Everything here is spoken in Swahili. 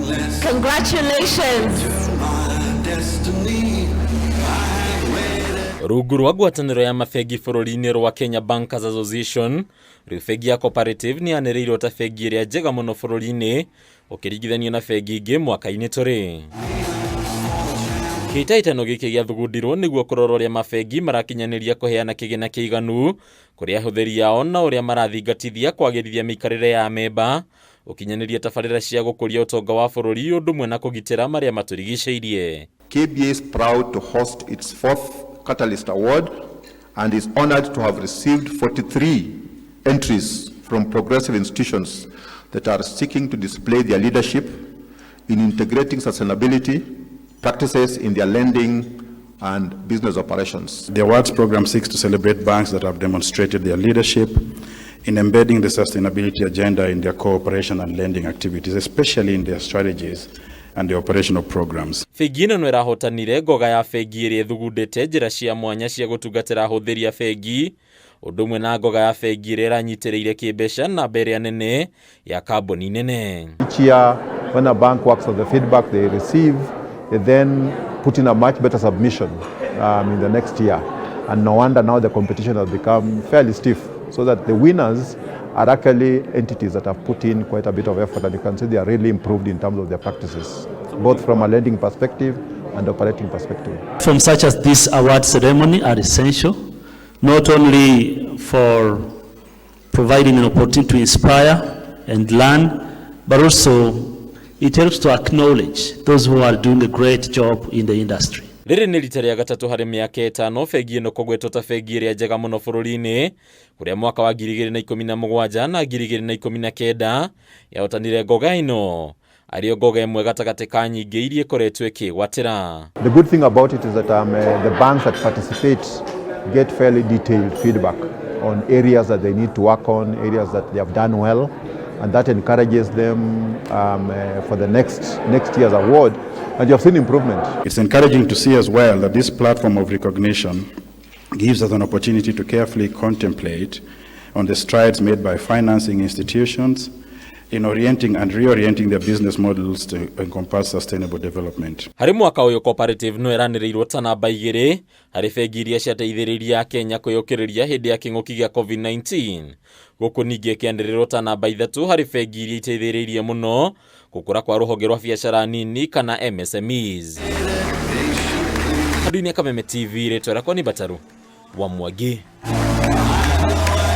Congratulations. Rungu rwa ngwataniro ya mabengi bururi-ini rwa Kenya Bankers Association, riu bengi ya Cooperative ni yaniriirwo ta bengi iria njega muno bururi-ini ukiringithanio na bengi ingi mwaka-ini turi. Kitaitano giki giathugundirwo niguo kurora uria mabengi marakinyaniria kuheana kigina kiiganu kuri ahuthiri yao na uria marathingatithia kwagirithia mikarire ya memba ukinyaniria tabarira cia gukuria utonga wa bururi undu umwe na kugitira maria maturigiceirie. KBA is proud to host its fourth Catalyst Award and is honored to have received 43 entries from progressive institutions that are seeking to display their leadership in integrating sustainability practices in their lending and business operations. The awards program seeks to celebrate banks that have demonstrated their leadership in embedding the sustainability agenda in their cooperation and lending activities, especially in their strategies and the operational programs. Bengi ino no irahotanire ngoga ya bengi iria thugundite njira cia mwanya cia gutungatira ahuthiri a bengi undu umwe na ngoga ya bengi iria iranyitiriire kimbeca na mbere nene ya kambuni nene. Each year when a bank works on the feedback they receive, they then put in a much better submission in the next year, and no wonder now the competition has become fairly stiff, so that the winners are actually entities that have put in quite a bit of effort, and you can see they are really improved in terms of their practices, both from a lending perspective and operating perspective. From such as this award ceremony are essential, not only for providing an opportunity to inspire and learn, but also it helps to acknowledge those who are doing a great job in the industry. Riri ni rita ria gatatu hari miaka itano bengi ino kugwetwo ta bengi iria njega muno bururi-ini kuria mwaka wa 2017 na 2019 yahotanire ngoga ino ario ngoga imwe gatagati ka nyingi iria ikoretwo ikigwatira. The good thing about it is that the banks that participate get fairly detailed feedback on areas that they need to work on, areas that they have done well, and that encourages them for the next year's award. And you have seen improvement. It's encouraging to see as well that this platform of recognition gives us an opportunity to carefully contemplate on the strides made by financing institutions in orienting and reorienting their business models to encompass sustainable development. Hari mwaka uyu Cooperative no iraniriirwo ta namba 2 hari bengi iria ciateithiriria Kenya kwiyukiriria hindi ya king'uki gia COVID-19. Guku ningi ikianiriirwo ta namba 3 hari bengi iria iteithiririe muno gukura kwa ruhonge rwa biashara nini kana MSMEs. Hadini ya Kameme TV retwera kwa ni Bataru wa Mwagi.